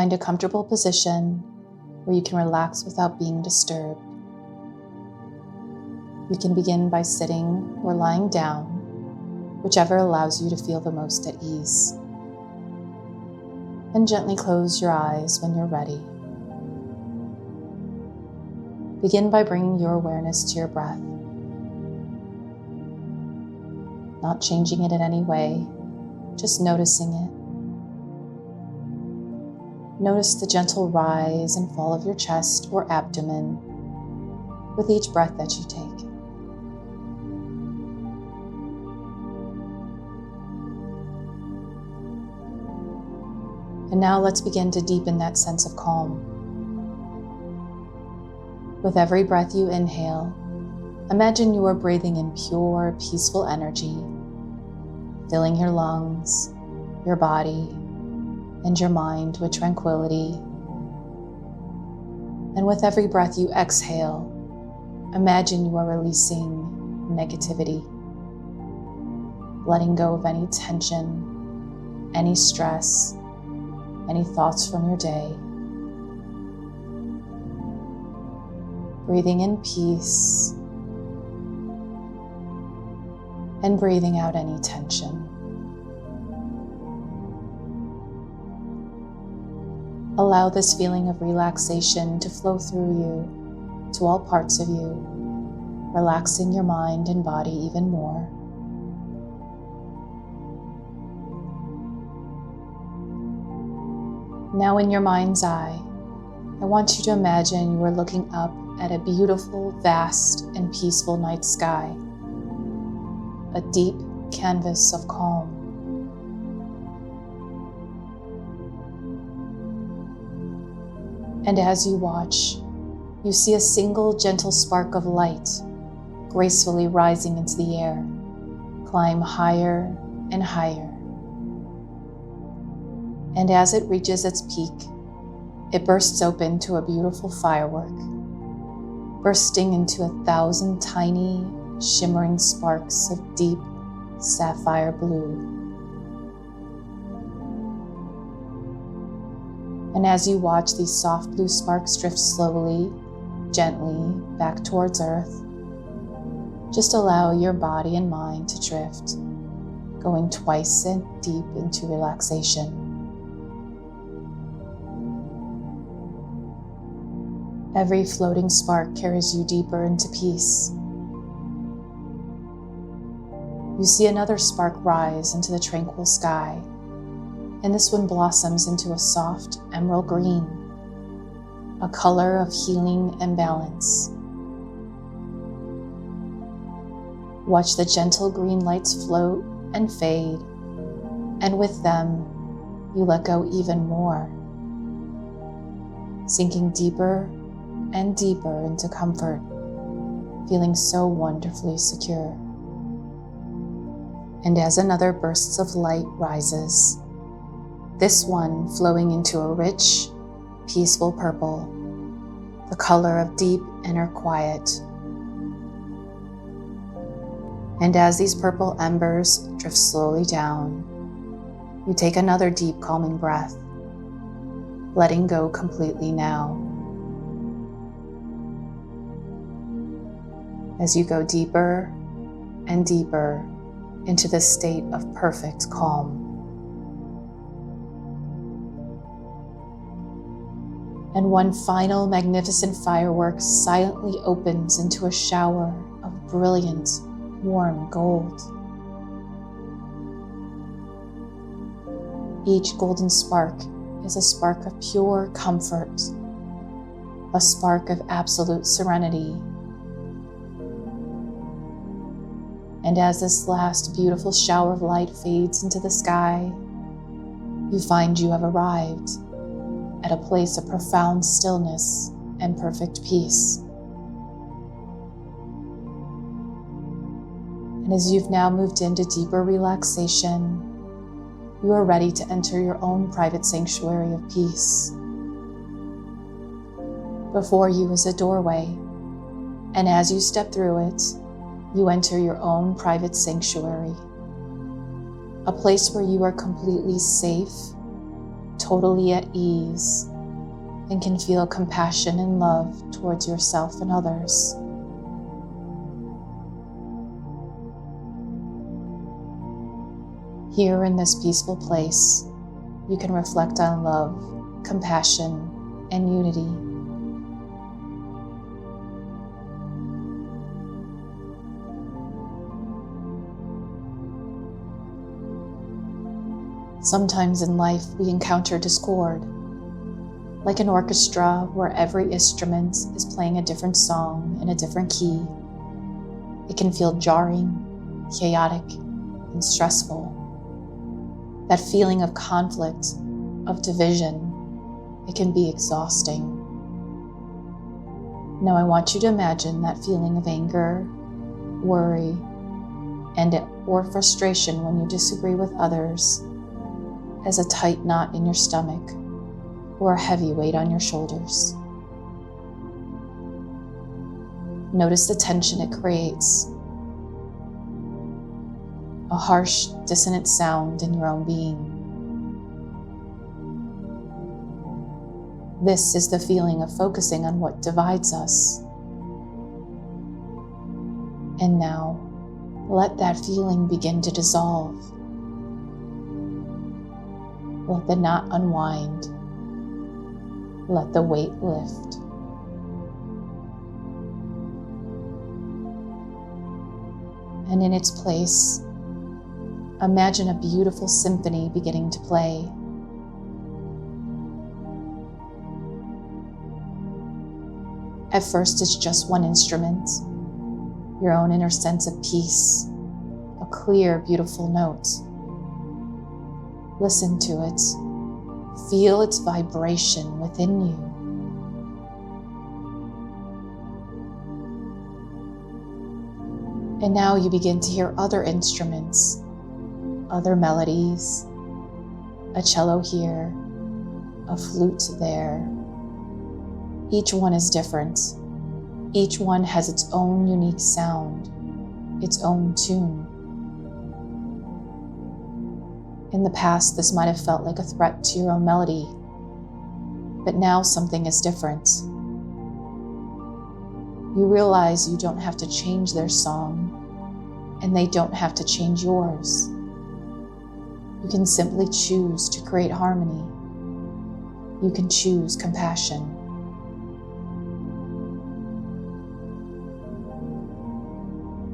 Find a comfortable position where you can relax without being disturbed. You can begin by sitting or lying down, whichever allows you to feel the most at ease. And gently close your eyes when you're ready. Begin by bringing your awareness to your breath, not changing it in any way, just noticing it. Notice the gentle rise and fall of your chest or abdomen with each breath that you take. And now let's begin to deepen that sense of calm. With every breath you inhale, imagine you are breathing in pure, peaceful energy, filling your lungs, your body, and your mind with tranquility. And with every breath you exhale, imagine you are releasing negativity, letting go of any tension, any stress, any thoughts from your day. Breathing in peace and breathing out any tension. Allow this feeling of relaxation to flow through you to all parts of you, relaxing your mind and body even more. Now in your mind's eye, I want you to imagine you are looking up at a beautiful, vast, and peaceful night sky, a deep canvas of calm. And as you watch, you see a single gentle spark of light gracefully rising into the air, climb higher and higher. And as it reaches its peak, it bursts open to a beautiful firework, bursting into 1,000 tiny, shimmering sparks of deep sapphire blue. And as you watch these soft blue sparks drift slowly, gently back towards Earth, just allow your body and mind to drift, going twice and deep into relaxation. Every floating spark carries you deeper into peace. You see another spark rise into the tranquil sky, and this one blossoms into a soft emerald green, a color of healing and balance. Watch the gentle green lights float and fade, and with them, you let go even more, sinking deeper and deeper into comfort, feeling so wonderfully secure. And as another burst of light rises, this one flowing into a rich, peaceful purple, the color of deep inner quiet. And as these purple embers drift slowly down, you take another deep calming breath, letting go completely now. As you go deeper and deeper into the state of perfect calm. And one final magnificent firework silently opens into a shower of brilliant, warm gold. Each golden spark is a spark of pure comfort, a spark of absolute serenity. And as this last beautiful shower of light fades into the sky, you find you have arrived at a place of profound stillness and perfect peace. And as you've now moved into deeper relaxation, you are ready to enter your own private sanctuary of peace. Before you is a doorway, and as you step through it, you enter your own private sanctuary, a place where you are completely safe, totally at ease, and can feel compassion and love towards yourself and others. Here in this peaceful place, you can reflect on love, compassion, and unity. Sometimes in life we encounter discord, like an orchestra where every instrument is playing a different song in a different key. It can feel jarring, chaotic, and stressful. That feeling of conflict, of division, it can be exhausting. Now I want you to imagine that feeling of anger, worry, or frustration when you disagree with others as a tight knot in your stomach or a heavy weight on your shoulders. Notice the tension it creates, a harsh, dissonant sound in your own being. This is the feeling of focusing on what divides us. And now, let that feeling begin to dissolve. Let the knot unwind. Let the weight lift. And in its place, imagine a beautiful symphony beginning to play. At first, it's just one instrument, your own inner sense of peace, a clear, beautiful note. Listen to it. Feel its vibration within you. And now you begin to hear other instruments, other melodies, a cello here, a flute there. Each one is different. Each one has its own unique sound, its own tune. In the past, this might have felt like a threat to your own melody, but now something is different. You realize you don't have to change their song, and they don't have to change yours. You can simply choose to create harmony. You can choose compassion.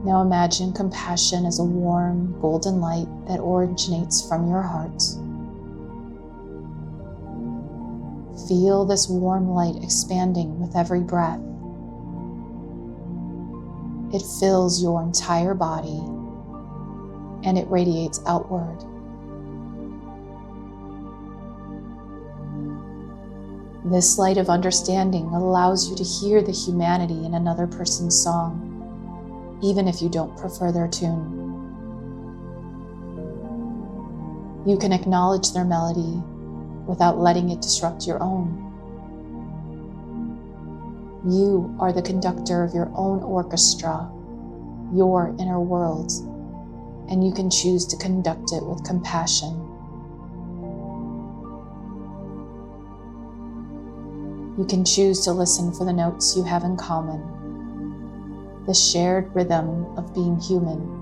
Now imagine compassion as a warm, golden light that originates from your heart. Feel this warm light expanding with every breath. It fills your entire body and it radiates outward. This light of understanding allows you to hear the humanity in another person's song, even if you don't prefer their tune. You can acknowledge their melody without letting it disrupt your own. You are the conductor of your own orchestra, your inner world, and you can choose to conduct it with compassion. You can choose to listen for the notes you have in common, the shared rhythm of being human.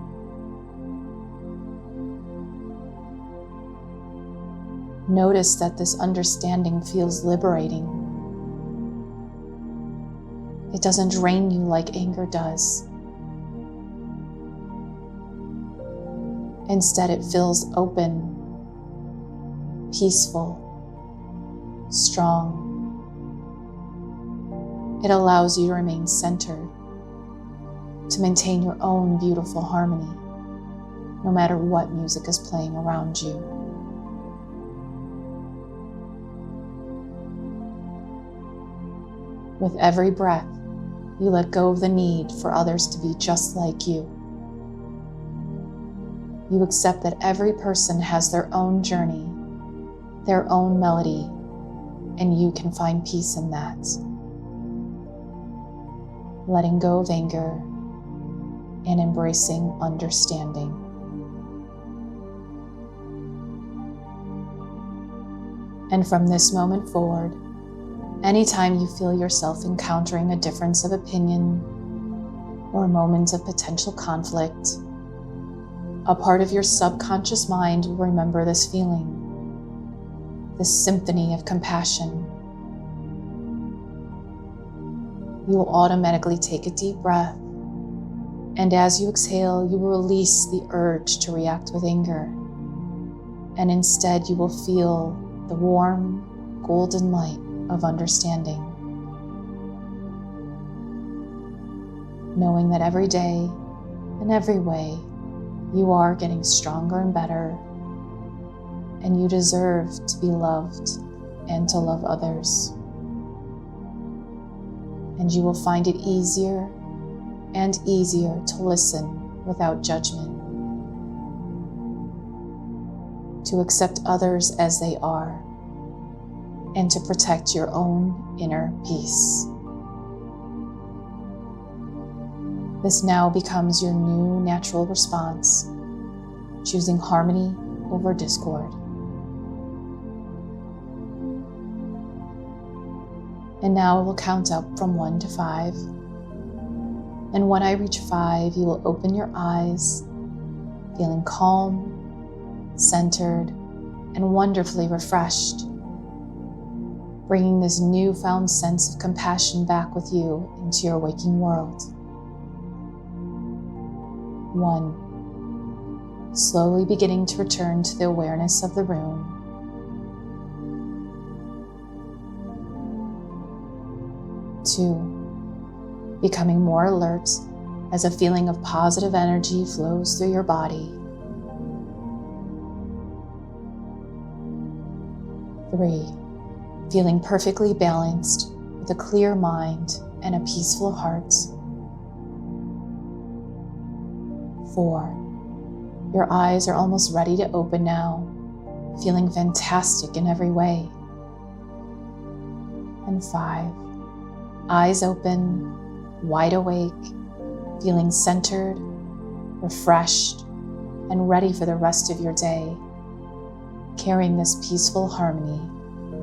Notice that this understanding feels liberating. It doesn't drain you like anger does. Instead, it feels open, peaceful, strong. It allows you to remain centered, to maintain your own beautiful harmony, no matter what music is playing around you. With every breath, you let go of the need for others to be just like you. You accept that every person has their own journey, their own melody, and you can find peace in that. Letting go of anger and embracing understanding. And from this moment forward, anytime you feel yourself encountering a difference of opinion or a moment of potential conflict, a part of your subconscious mind will remember this feeling, this symphony of compassion. You will automatically take a deep breath, and as you exhale, you will release the urge to react with anger, and instead you will feel the warm, golden light of understanding, knowing that every day and every way you are getting stronger and better, and you deserve to be loved and to love others. And you will find it easier and easier to listen without judgment, to accept others as they are, and to protect your own inner peace. This now becomes your new natural response, choosing harmony over discord. And now I will count up from 1 to 5. And when I reach 5, you will open your eyes, feeling calm, centered, and wonderfully refreshed, bringing this newfound sense of compassion back with you into your waking world. 1. Slowly beginning to return to the awareness of the room. 2. Becoming more alert as a feeling of positive energy flows through your body. 3. Feeling perfectly balanced with a clear mind and a peaceful heart. 4. Your eyes are almost ready to open now, feeling fantastic in every way. And 5. Eyes open, wide awake, feeling centered, refreshed, and ready for the rest of your day, carrying this peaceful harmony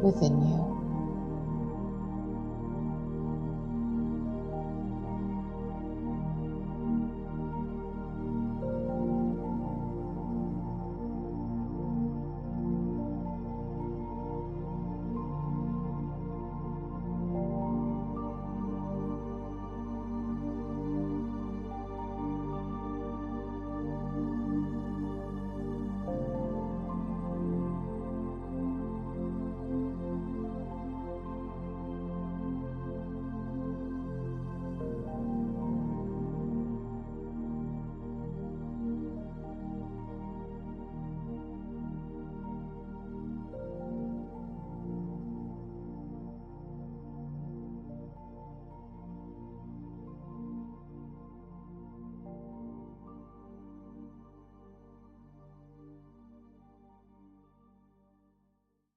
within you.